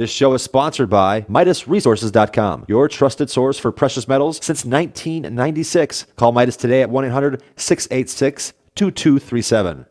This show is sponsored by MidasResources.com, your trusted source for precious metals since 1996. Call Midas today at 1-800-686-2237.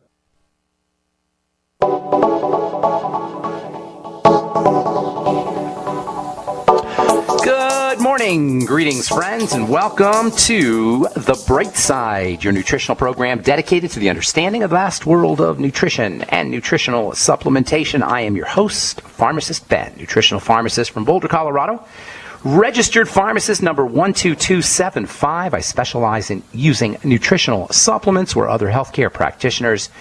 Good morning, greetings, friends, and welcome to The Bright Side, your nutritional program dedicated to the understanding of the vast world of nutrition and nutritional supplementation. I am your host, Pharmacist Ben, nutritional pharmacist from Boulder, Colorado. Registered pharmacist number 12275. I specialize in using nutritional supplements where other healthcare practitioners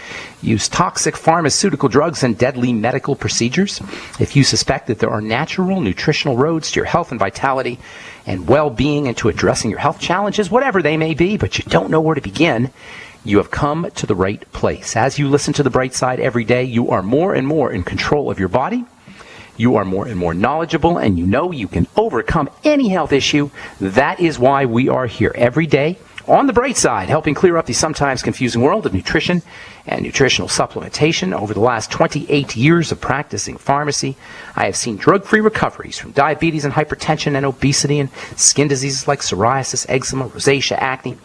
use toxic pharmaceutical drugs and deadly medical procedures. If you suspect that there are natural nutritional roads to your health and vitality and well-being and to addressing your health challenges, whatever they may be, but you don't know where to begin, you have come to the right place. As you listen to The Bright Side every day, you are more and more in control of your body. You are more and more knowledgeable, and you know you can overcome any health issue. That is why we are here every day on The Bright Side, helping clear up the sometimes confusing world of nutrition and nutritional supplementation. Over the last 28 years of practicing pharmacy, I have seen drug-free recoveries from diabetes and hypertension and obesity and skin diseases like psoriasis, eczema, rosacea, acne,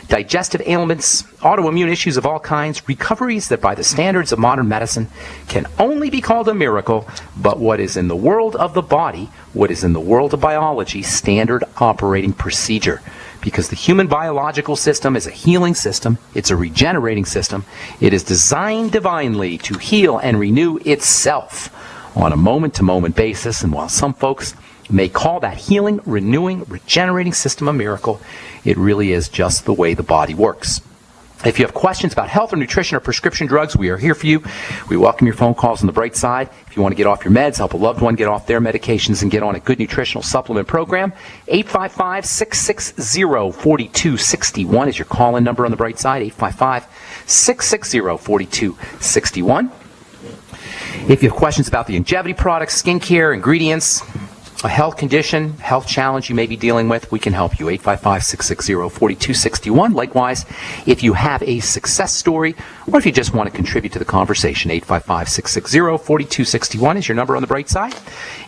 digestive ailments, autoimmune issues of all kinds, recoveries that by the standards of modern medicine can only be called a miracle, but what is in the world of the body, what is in the world of biology, standard operating procedure. Because the human biological system is a healing system, it's a regenerating system, it is designed divinely to heal and renew itself on a moment-to-moment basis, and while some folks may call that healing, renewing, regenerating system a miracle, it really is just the way the body works. If you have questions about health or nutrition or prescription drugs, we are here for you. We welcome your phone calls on The Bright Side. If you want to get off your meds, help a loved one get off their medications, and get on a good nutritional supplement program, 855-660-4261 is your call-in number on The Bright Side, 855-660-4261. If you have questions about the longevity products, skincare, ingredients, a health condition, health challenge you may be dealing with, we can help you. 855-660-4261. Likewise, if you have a success story, or if you just want to contribute to the conversation, 855-660-4261 is your number on The Bright Side.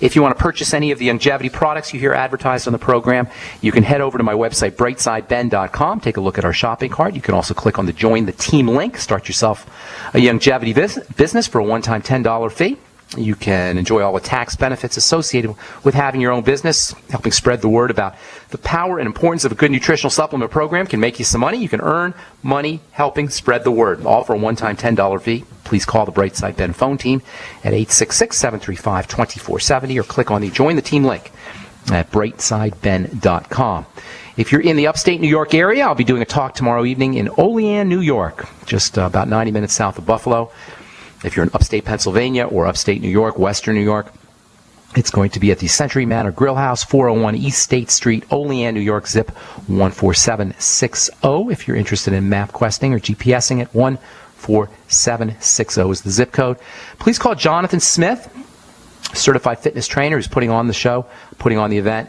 If you want to purchase any of the longevity products you hear advertised on the program, you can head over to my website, brightsideben.com. Take a look at our shopping cart. You can also click on the Join the Team link. Start yourself a longevity business for a one-time $10 fee. You can enjoy all the tax benefits associated with having your own business. Helping spread the word about the power and importance of a good nutritional supplement program can make you some money. You can earn money helping spread the word, all for a one-time $10 fee. Please call the Brightside Ben phone team at 866-735-2470 or click on the Join the Team link at brightsideben.com. If you're in the upstate New York area, I'll be doing a talk tomorrow evening in Olean, New York, just about 90 minutes south of Buffalo. If you're in upstate Pennsylvania or upstate New York, western New York, it's going to be at the Century Manor Grill House, 401 East State Street, Olean, New York, zip 14760. If you're interested in map questing or GPSing it, 14760 is the zip code. Please call Jonathan Smith, certified fitness trainer who's putting on the show, putting on the event.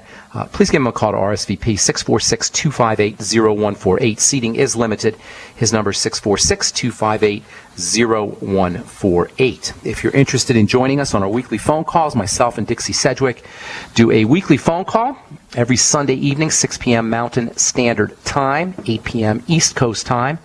Please give him a call to RSVP 646-258-0148. Seating is limited. His number is 646-258-0148. If you're interested in joining us on our weekly phone calls, myself and Dixie Sedgwick do a weekly phone call every Sunday evening, 6 p.m. Mountain Standard Time, 8 p.m. East Coast Time,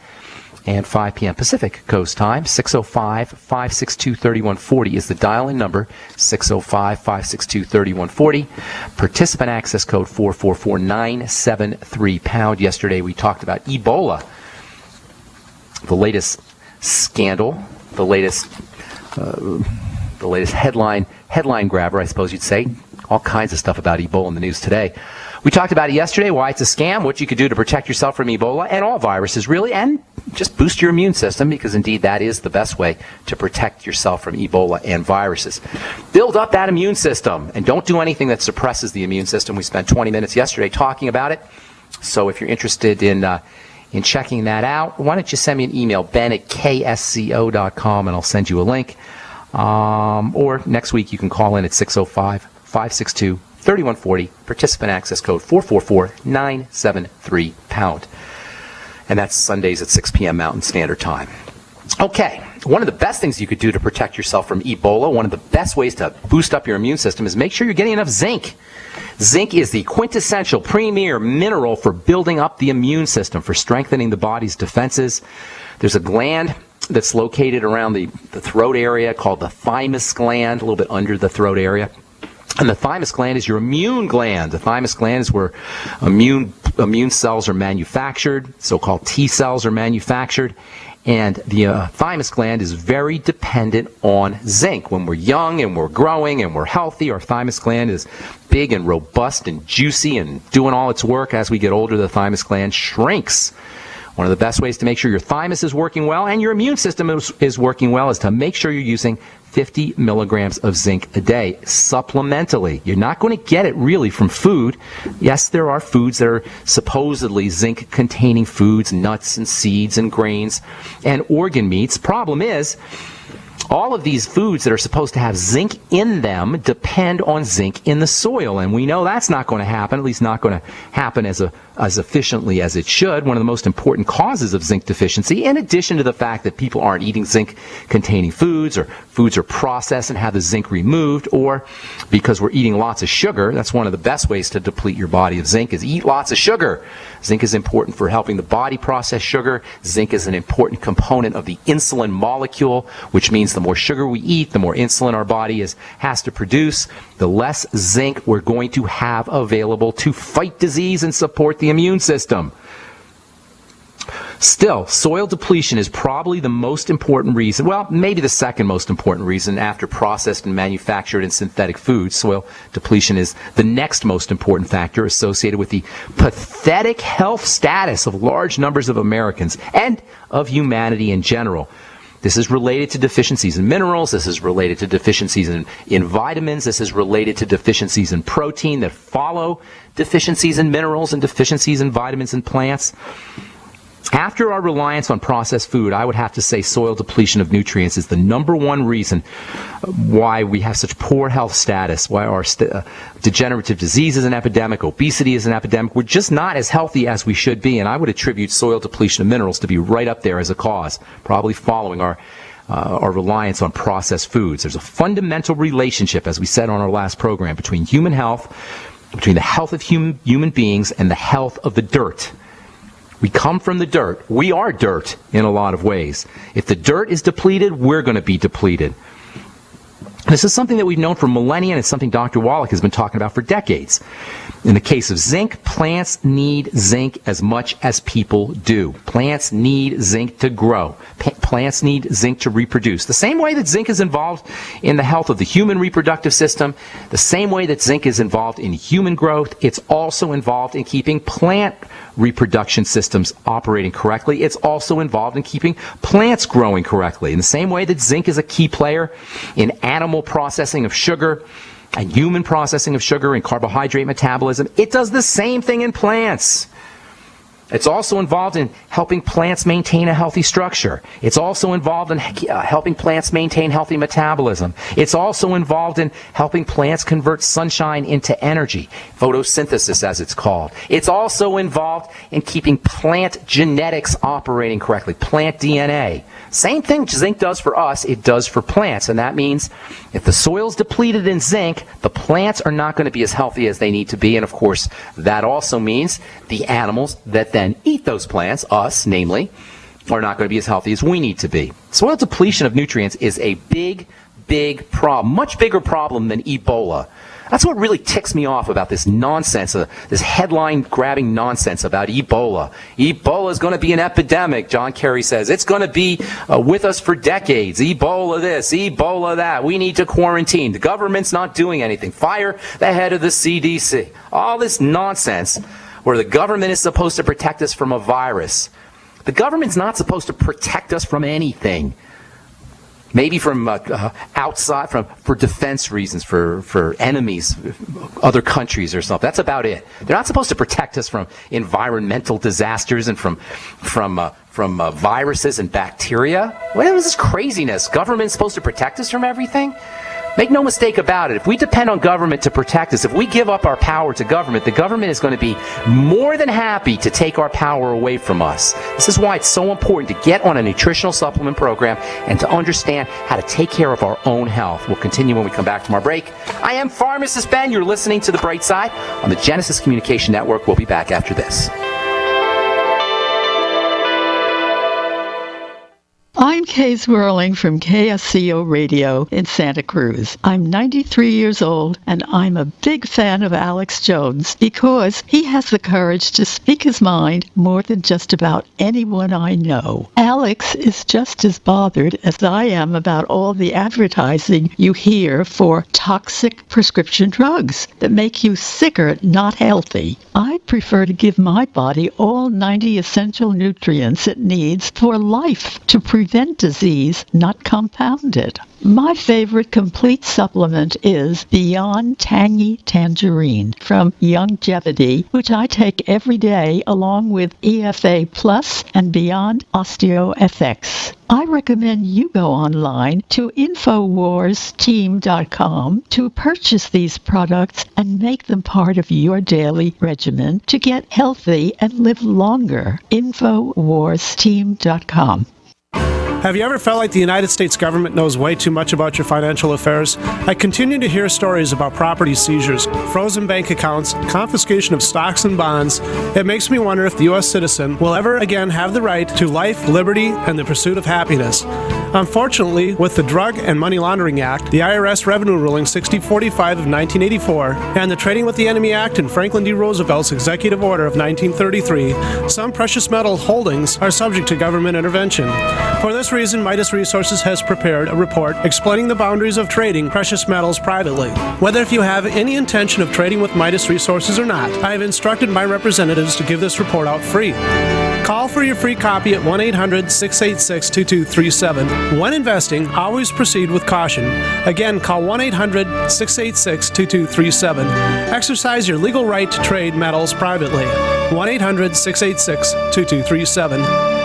and 5 p.m. Pacific Coast Time. 605-562-3140 is the dial-in number, 605-562-3140. Participant access code 444973#. Yesterday we talked about Ebola, the latest scandal, the latest headline grabber, I suppose you'd say. All kinds of stuff about Ebola in the news today. We talked about it yesterday, why it's a scam, what you could do to protect yourself from Ebola and all viruses, really, and just boost your immune system, because indeed that is the best way to protect yourself from Ebola and viruses. Build up that immune system, and don't do anything that suppresses the immune system. We spent 20 minutes yesterday talking about it. So if you're interested in checking that out, why don't you send me an email, ben@ksco.com, and I'll send you a link. Or next week you can call in at 605-562-3140, participant access code 444973#. And that's Sundays at 6 p.m. Mountain Standard Time. Okay, One of the best things you could do to protect yourself from Ebola, one of the best ways to boost up your immune system, is make sure you're getting enough zinc. Zinc is the quintessential premier mineral for building up the immune system, for strengthening the body's defenses. There's a gland that's located around the throat area called the thymus gland, a little bit under the throat area. And the thymus gland is your immune gland. The thymus gland is where immune cells are manufactured, so-called T cells are manufactured. And the thymus gland is very dependent on zinc. When we're young and we're growing and we're healthy, our thymus gland is big and robust and juicy and doing all its work. As we get older, the thymus gland shrinks. One of the best ways to make sure your thymus is working well and your immune system is working well is to make sure you're using 50 milligrams of zinc a day, supplementally. You're not going to get it really from food. Yes, there are foods that are supposedly zinc-containing foods, nuts and seeds and grains and organ meats. Problem is, all of these foods that are supposed to have zinc in them depend on zinc in the soil, and we know that's not going to happen, at least not going to happen as efficiently as it should. One of the most important causes of zinc deficiency, in addition to the fact that people aren't eating zinc-containing foods, or foods are processed and have the zinc removed, or because we're eating lots of sugar. That's one of the best ways to deplete your body of zinc, is eat lots of sugar. Zinc is important for helping the body process sugar. Zinc is an important component of the insulin molecule, which means the more sugar we eat, the more insulin our body has to produce, the less zinc we're going to have available to fight disease and support the immune system. Still, soil depletion is probably the most important reason, well, maybe the second most important reason after processed and manufactured and synthetic foods. Soil depletion is the next most important factor associated with the pathetic health status of large numbers of Americans and of humanity in general. This is related to deficiencies in minerals. This is related to deficiencies in vitamins. This is related to deficiencies in protein that follow deficiencies in minerals and deficiencies in vitamins in plants. After our reliance on processed food, I would have to say soil depletion of nutrients is the number one reason why we have such poor health status, why our degenerative disease is an epidemic, obesity is an epidemic. We're just not as healthy as we should be, and I would attribute soil depletion of minerals to be right up there as a cause, probably following our reliance on processed foods. There's a fundamental relationship, as we said on our last program, between human health, between the health of human beings and the health of the dirt. We come from the dirt. We are dirt in a lot of ways. If the dirt is depleted, we're going to be depleted. This is something that we've known for millennia, and it's something Dr. Wallach has been talking about for decades. In the case of zinc, plants need zinc as much as people do. Plants need zinc to grow. Plants need zinc to reproduce. The same way that zinc is involved in the health of the human reproductive system, the same way that zinc is involved in human growth, it's also involved in keeping plant reproduction systems operating correctly. It's also involved in keeping plants growing correctly. In the same way that zinc is a key player in animal processing of sugar and human processing of sugar and carbohydrate metabolism, it does the same thing in plants. It's also involved in helping plants maintain a healthy structure. It's also involved in helping plants maintain healthy metabolism. It's also involved in helping plants convert sunshine into energy, photosynthesis as it's called. It's also involved in keeping plant genetics operating correctly, plant DNA. Same thing zinc does for us, it does for plants. And that means if the soil's depleted in zinc, the plants are not going to be as healthy as they need to be. And of course, that also means the animals that then eat those plants, us namely, are not going to be as healthy as we need to be. Soil depletion of nutrients is a big, big problem, much bigger problem than Ebola. That's what really ticks me off about this nonsense, this headline-grabbing nonsense about Ebola. Ebola is going to be an epidemic, John Kerry says. It's going to be with us for decades. Ebola this, Ebola that. We need to quarantine. The government's not doing anything. Fire the head of the CDC. All this nonsense where the government is supposed to protect us from a virus. The government's not supposed to protect us from anything. Maybe from outside, for defense reasons, for enemies, other countries or something. That's about it. They're not supposed to protect us from environmental disasters and from viruses and bacteria. What is this craziness? Government's supposed to protect us from everything? Make no mistake about it. If we depend on government to protect us, if we give up our power to government, the government is going to be more than happy to take our power away from us. This is why it's so important to get on a nutritional supplement program and to understand how to take care of our own health. We'll continue when we come back from our break. I am Pharmacist Ben. You're listening to The Bright Side on the Genesis Communication Network. We'll be back after this. I'm Kay Swirling from KSCO Radio in Santa Cruz. I'm 93 years old, and I'm a big fan of Alex Jones because he has the courage to speak his mind more than just about anyone I know. Alex is just as bothered as I am about all the advertising you hear for toxic prescription drugs that make you sicker, not healthy. I prefer to give my body all 90 essential nutrients it needs for life to prevent disease, not compound it. My favorite complete supplement is Beyond Tangy Tangerine from Youngevity, which I take every day along with EFA Plus and Beyond OsteoFX. I recommend you go online to InfoWarsTeam.com to purchase these products and make them part of your daily regimen to get healthy and live longer. InfoWarsTeam.com. Have you ever felt like the United States government knows way too much about your financial affairs? I continue to hear stories about property seizures, frozen bank accounts, confiscation of stocks and bonds. It makes me wonder if the U.S. citizen will ever again have the right to life, liberty, and the pursuit of happiness. Unfortunately, with the Drug and Money Laundering Act, the IRS Revenue Ruling 6045 of 1984, and the Trading with the Enemy Act and Franklin D. Roosevelt's Executive Order of 1933, some precious metal holdings are subject to government intervention. For this reason, Midas Resources has prepared a report explaining the boundaries of trading precious metals privately. Whether if you have any intention of trading with Midas Resources or not, I have instructed my representatives to give this report out free. Call for your free copy at 1-800-686-2237. When investing, always proceed with caution. Again, call 1-800-686-2237. Exercise your legal right to trade metals privately. 1-800-686-2237.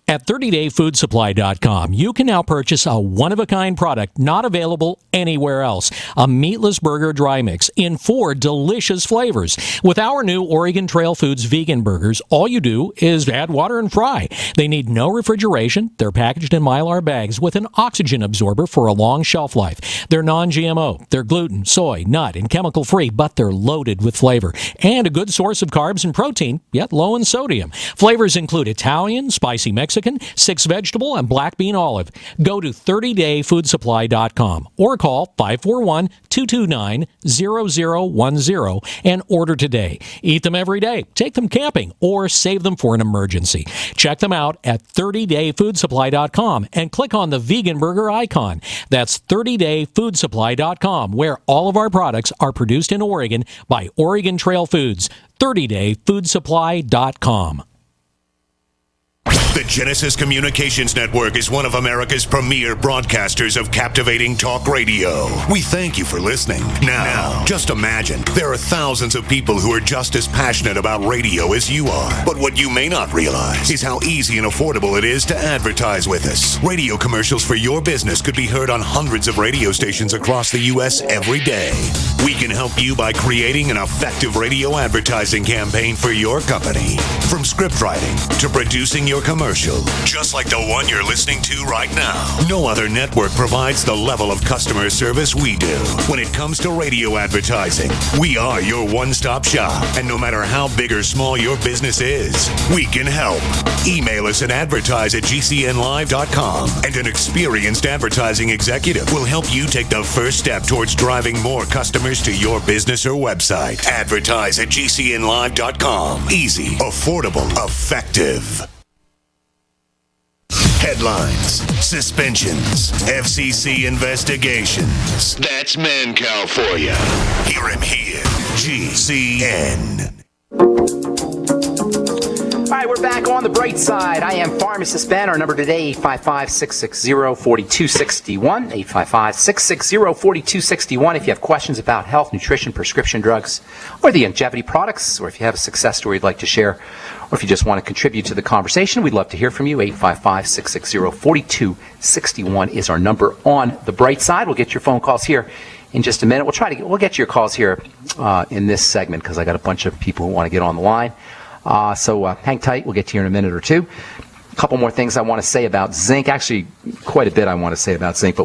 At 30dayfoodsupply.com, you can now purchase a one-of-a-kind product not available anywhere else. A meatless burger dry mix in 4 delicious flavors. With our new Oregon Trail Foods vegan burgers, all you do is add water and fry. They need no refrigeration. They're packaged in Mylar bags with an oxygen absorber for a long shelf life. They're non-GMO. They're gluten, soy, nut, and chemical-free, but they're loaded with flavor. And a good source of carbs and protein, yet low in sodium. Flavors include Italian, spicy Mexican, 6 vegetable, and black bean olive. Go to 30dayfoodsupply.com or call 541-229-0010 and order today. Eat them every day, take them camping, or save them for an emergency. Check them out at 30dayfoodsupply.com and click on the vegan burger icon. That's 30dayfoodsupply.com, where all of our products are produced in Oregon by Oregon Trail Foods. 30dayfoodsupply.com. The Genesis Communications Network is one of America's premier broadcasters of captivating talk radio. We thank you for listening. Now, just imagine, there are thousands of people who are just as passionate about radio as you are. But what you may not realize is how easy and affordable it is to advertise with us. Radio commercials for your business could be heard on hundreds of radio stations across the U.S. every day. We can help you by creating an effective radio advertising campaign for your company. From script writing to producing your commercial, just like the one you're listening to right now. No other network provides the level of customer service we do. When it comes to radio advertising, we are your one-stop shop. And no matter how big or small your business is, we can help. Email us at advertise@gcnlive.com, and an experienced advertising executive will help you take the first step towards driving more customers to your business or website. Advertise@gcnlive.com. Easy, affordable, effective. Headlines, suspensions, FCC investigations. That's Mancow for you. Hear him here. GCN. right, we're back on the bright side. I am Pharmacist Ben. Our number today, 855-660-4261. 855-660-4261. If you have questions about health, nutrition, prescription drugs, or the longevity products, or if you have a success story you'd like to share, or if you just want to contribute to the conversation, we'd love to hear from you. 855-660-4261 is our number on the bright side. We'll get your phone calls here in just a minute. We'll get your calls here in this segment because I got a bunch of people who want to get on the line. So hang tight. We'll get to you in a minute or two. A couple more things I want to say about zinc. Actually, quite a bit I want to say about zinc, but